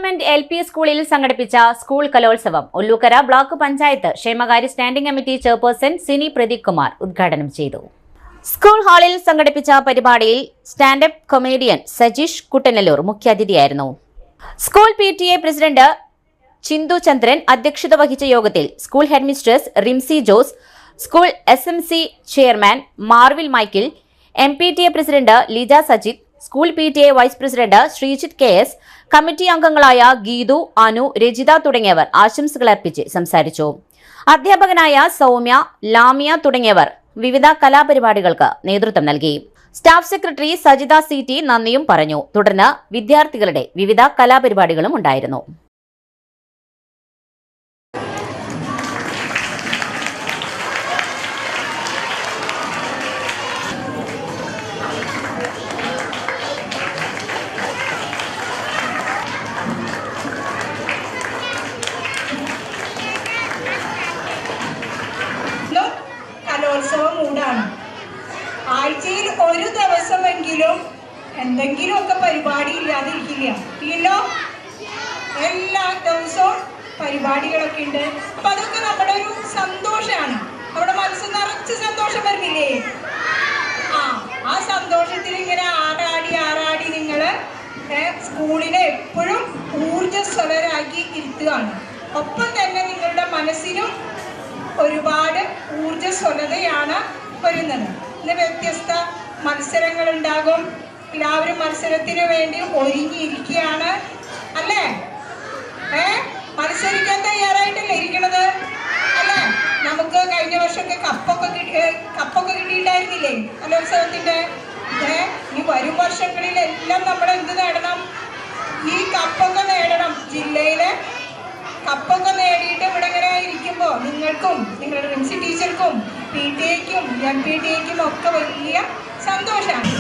Government LP സ്കൂളിൽ സംഘടിപ്പിച്ച school കലോത്സവം ഉള്ളൂക്കര ബ്ലോക്ക് പഞ്ചായത്ത് ക്ഷേമകാര്യ standing committee chairperson Sini Pradeep Kumar ഉദ്ഘാടനം ചെയ്തു. സ്കൂൾ ഹാളിൽ സംഘടിപ്പിച്ച പരിപാടിയിൽ സ്റ്റാൻഡപ്പ് കൊമേഡിയൻ സജീഷ് കുട്ടനല്ലൂർ മുഖ്യാതിഥിയായിരുന്നു. School PTA president Chinthu Chandran അധ്യക്ഷത വഹിച്ച യോഗത്തിൽ school headmistress Rimsy Jose, school SMC chairman Marvil Michael, MPTA president Lija Sajith, school PTA vice president Sreejith KS, committee അംഗങ്ങളായ ഗീതു, അനു, രജിത തുടങ്ങിയവർ ആശംസകൾ അർപ്പിച്ച് സംസാരിച്ചു. അധ്യാപകനായ സൗമ്യ, ലാമിയ തുടങ്ങിയവർ വിവിധ കലാപരിപാടികൾക്ക് നേതൃത്വം നൽകി. സ്റ്റാഫ് സെക്രട്ടറി സജിത CT നന്ദിയും പറഞ്ഞു. തുടർന്ന് വിദ്യാർത്ഥികളുടെ വിവിധ കലാപരിപാടികളും ഉണ്ടായിരുന്നു. കലോത്സവം മൂടാണ്. ആഴ്ചയിൽ ഒരു ദിവസമെങ്കിലും എന്തെങ്കിലുമൊക്കെ പരിപാടി ഇല്ലാതിരിക്കില്ല. ഇല്ലോ എല്ലാ ദിവസവും പരിപാടികളൊക്കെ ഉണ്ട്. അപ്പൊ അതൊക്കെ നമ്മുടെ ഒരു സന്തോഷമാണ്. നമ്മുടെ മനസ്സ് നിറച്ച് സന്തോഷം വരുന്നില്ലേ? ആ സന്തോഷത്തിൽ ഇങ്ങനെ ആറാടി നിങ്ങള് സ്കൂളിനെ എപ്പോഴും ഊർജ്ജസ്വലരാക്കി ഇരുത്തുകയാണ്. ഒപ്പം തന്നെ നിങ്ങളുടെ മനസ്സിനും ഒരുപാട് ഊർജ്ജസ്വലതയാണ് വരുന്നത്. ഇന്ന് വ്യത്യസ്ത മത്സരങ്ങൾ ഉണ്ടാകും. എല്ലാവരും മത്സരത്തിന് വേണ്ടി ഒരുങ്ങിയിരിക്കുകയാണ് അല്ലേ? മത്സരിക്കാൻ തയ്യാറായിട്ടല്ലേ ഇരിക്കണത് അല്ലേ? നമുക്ക് കഴിഞ്ഞ വർഷമൊക്കെ കപ്പൊക്കെ കിട്ടിയിട്ടുണ്ടായിരുന്നില്ലേ കലോത്സവത്തിന്റെ? ഈ വരും വർഷങ്ങളിലെല്ലാം നമ്മൾ എന്ത് നേടണം? ഈ കപ്പൊക്കെ നേടണം. ജില്ലയിലെ കപ്പൊക്കെ നേടിയിട്ട് ഇവിടെ ഇങ്ങനെ ഇരിക്കുമ്പോൾ നിങ്ങൾക്കും നിങ്ങളുടെ റിംസി ടീച്ചർക്കും PTA-ക്കും MPTA-ക്കും ഒക്കെ വലിയ സന്തോഷമാണ്.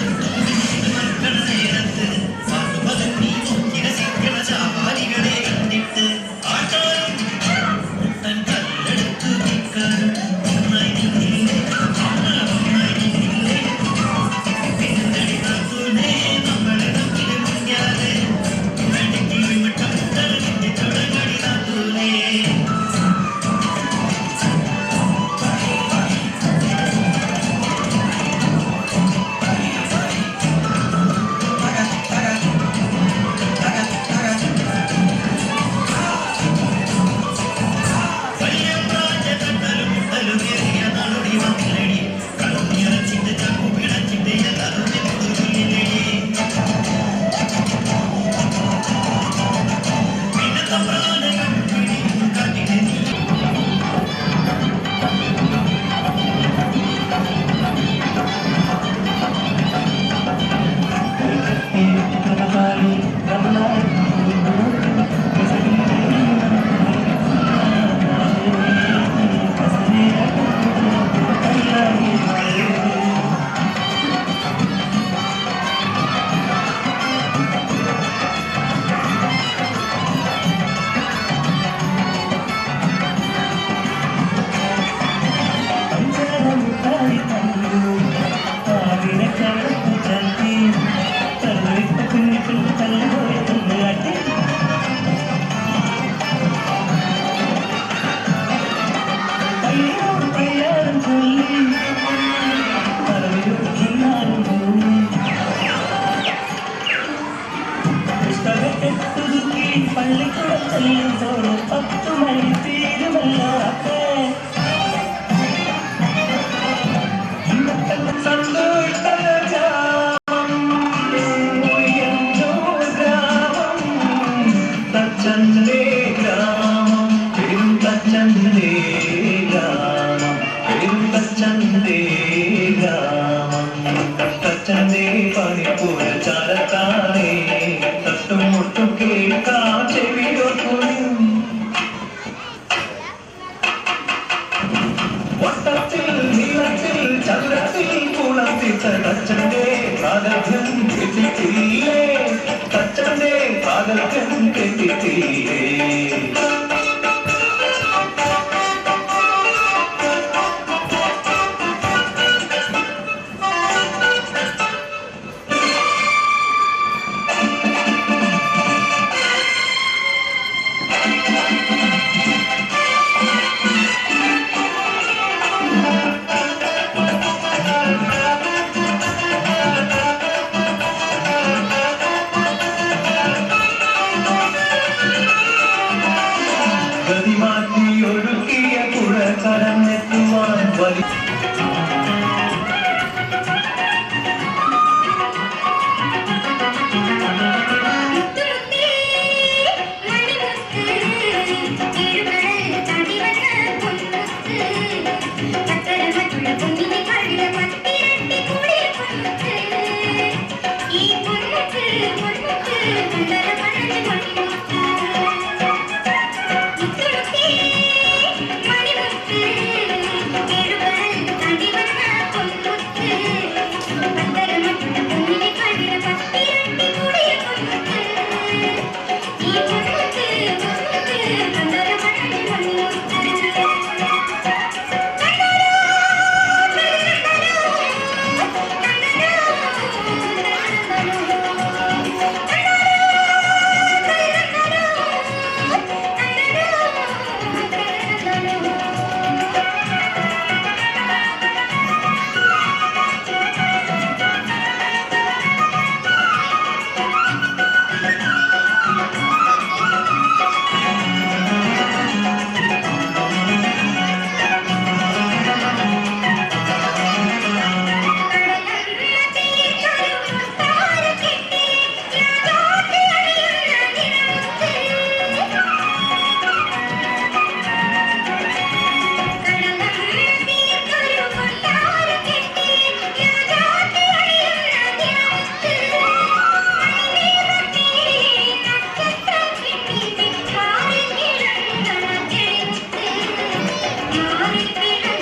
Thank you.